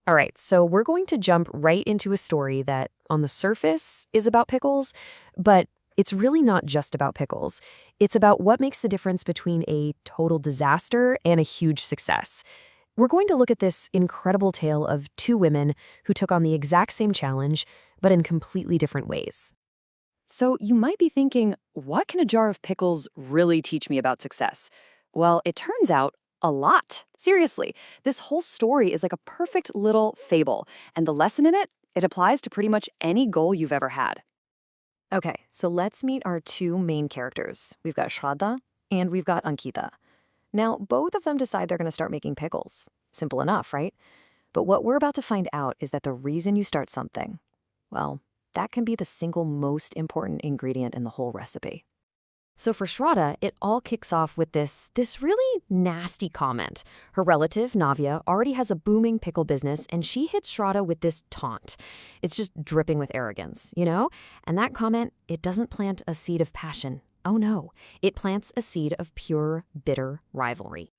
All right, so we're going to jump right into a story that, on the surface, is about pickles, but it's really not just about pickles. It's about what makes the difference between a total disaster and a huge success. We're going to look at this incredible tale of two women who took on the exact same challenge, but in completely different ways. So you might be thinking, what can a jar of pickles really teach me about success? Well, it turns out a lot. Seriously, this whole story is like a perfect little fable, and the lesson in it, it applies to pretty much any goal you've ever had. Okay, so let's meet our two main characters. We've got Shraddha and we've got Ankita. Now, both of them decide they're going to start making pickles. Simple enough, right? But what we're about to find out is that the reason you start something, well, that can be the single most important ingredient in the whole recipe. So for Shraddha, it all kicks off with this really nasty comment. Her relative, Navya, already has a booming pickle business, and she hits Shraddha with this taunt. It's just dripping with arrogance, you know? And that comment, it doesn't plant a seed of passion. Oh no, it plants a seed of pure, bitter rivalry.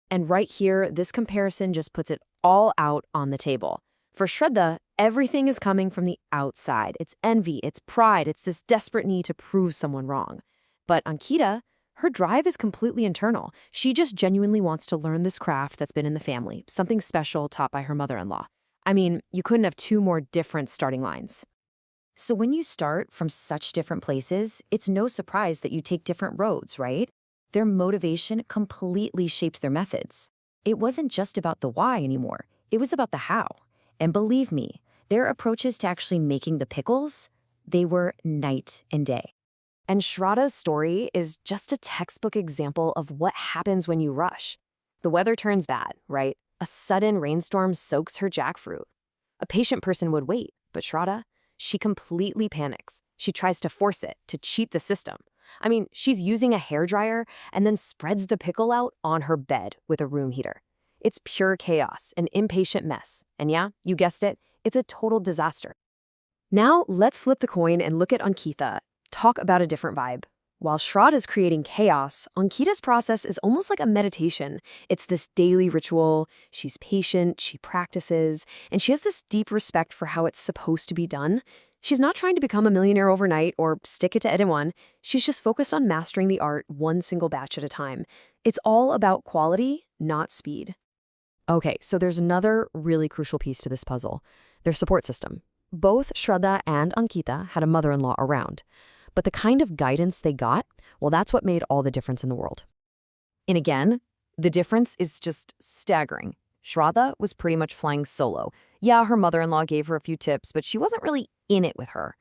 And right here, this comparison just puts it all out on the table. For Shraddha, everything is coming from the outside. It's envy, it's pride, it's this desperate need to prove someone wrong. But Ankita, her drive is completely internal. She just genuinely wants to learn this craft that's been in the family, something special taught by her mother-in-law. I mean, you couldn't have two more different starting lines. So when you start from such different places, it's no surprise that you take different roads, right? Their motivation completely shapes their methods. It wasn't just about the why anymore. It was about the how. And believe me, their approaches to actually making the pickles, they were night and day. And Shraddha's story is just a textbook example of what happens when you rush. The weather turns bad, right? A sudden rainstorm soaks her jackfruit. A patient person would wait, but Shraddha, she completely panics. She tries to force it, to cheat the system. I mean, she's using a hairdryer and then spreads the pickle out on her bed with a room heater. It's pure chaos, an impatient mess. And yeah, you guessed it, it's a total disaster. Now, let's flip the coin and look at Ankita. Talk about a different vibe. While Shraddha is creating chaos, Ankita's process is almost like a meditation. It's this daily ritual. She's patient, she practices, and she has this deep respect for how it's supposed to be done. She's not trying to become a millionaire overnight or stick it to anyone. She's just focused on mastering the art one single batch at a time. It's all about quality, not speed. Okay, so there's another really crucial piece to this puzzle, their support system. Both Shraddha and Ankita had a mother-in-law around. But the kind of guidance they got, well, that's what made all the difference in the world. And again, the difference is just staggering. Shraddha was pretty much flying solo. Yeah, her mother-in-law gave her a few tips, but she wasn't really in it with her.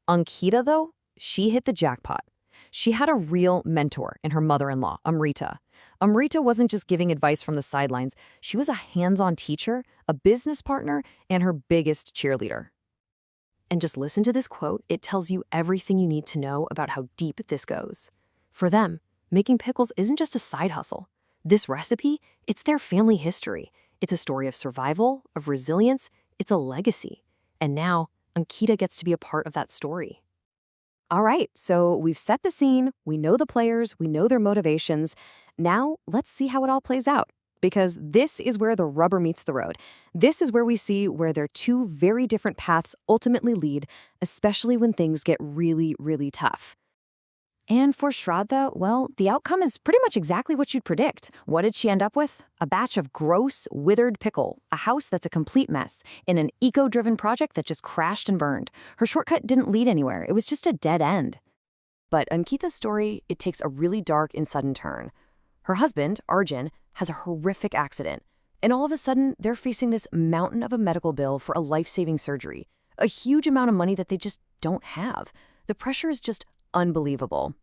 Ankita, though, she hit the jackpot. She had a real mentor in her mother-in-law, Amrita. Amrita wasn't just giving advice from the sidelines. She was a hands-on teacher, a business partner, and her biggest cheerleader. And just listen to this quote. It tells you everything you need to know about how deep this goes. For them, making pickles isn't just a side hustle. This recipe, it's their family history. It's a story of survival, of resilience. It's a legacy. And now, Ankita gets to be a part of that story. All right, so we've set the scene. We know the players. We know their motivations. Now, let's see how it all plays out. Because this is where the rubber meets the road. This is where we see where their two very different paths ultimately lead, especially when things get really, really tough. And for Shraddha, well, the outcome is pretty much exactly what you'd predict. What did she end up with? A batch of gross, withered pickle, a house that's a complete mess, in an eco-driven project that just crashed and burned. Her shortcut didn't lead anywhere. It was just a dead end. But Ankita's story, it takes a really dark and sudden turn. Her husband, Arjun, has a horrific accident, and all of a sudden, they're facing this mountain of a medical bill for a life-saving surgery, a huge amount of money that they just don't have. The pressure is just unbelievable.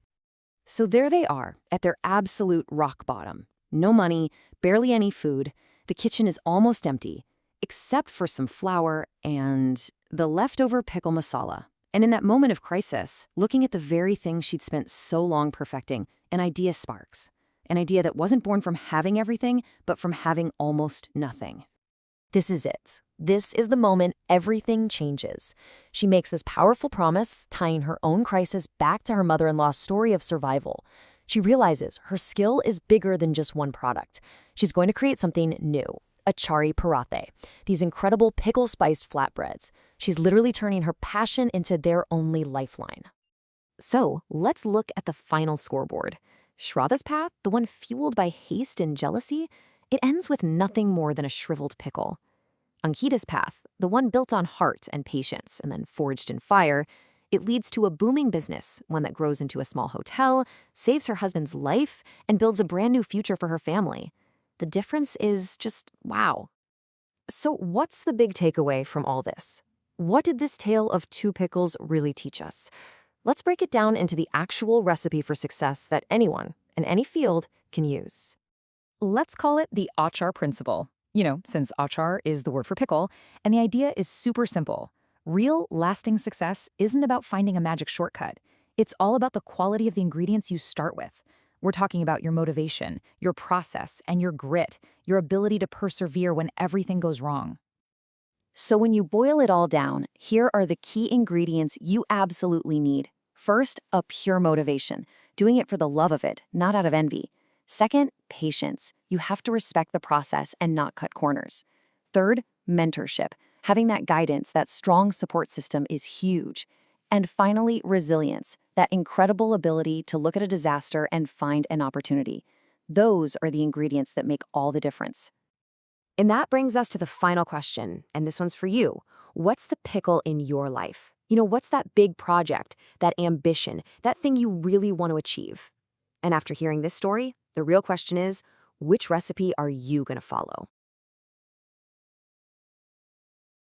So there they are, at their absolute rock bottom. No money, barely any food. The kitchen is almost empty, except for some flour and the leftover pickle masala. And in that moment of crisis, looking at the very thing she'd spent so long perfecting, an idea sparks. An idea that wasn't born from having everything, but from having almost nothing. This is it. This is the moment everything changes. She makes this powerful promise, tying her own crisis back to her mother-in-law's story of survival. She realizes her skill is bigger than just one product. She's going to create something new, achari parathe, these incredible pickle-spiced flatbreads. She's literally turning her passion into their only lifeline. So let's look at the final scoreboard. Shraddha's path, the one fueled by haste and jealousy, it ends with nothing more than a shriveled pickle. Ankita's path, the one built on heart and patience and then forged in fire, it leads to a booming business, one that grows into a small hotel, saves her husband's life, and builds a brand new future for her family. The difference is just wow. So what's the big takeaway from all this? What did this tale of two pickles really teach us? Let's break it down into the actual recipe for success that anyone, in any field, can use. Let's call it the achar principle. Since achar is the word for pickle, and the idea is super simple. Real, lasting success isn't about finding a magic shortcut. It's all about the quality of the ingredients you start with. We're talking about your motivation, your process, and your grit, your ability to persevere when everything goes wrong. So when you boil it all down, here are the key ingredients you absolutely need. First, a pure motivation, doing it for the love of it, not out of envy. Second, patience. You have to respect the process and not cut corners. Third, mentorship. Having that guidance, that strong support system is huge. And finally, resilience, that incredible ability to look at a disaster and find an opportunity. Those are the ingredients that make all the difference. And that brings us to the final question, and this one's for you. What's the pickle in your life? What's that big project, that ambition, that thing you really want to achieve? And after hearing this story, the real question is, which recipe are you going to follow?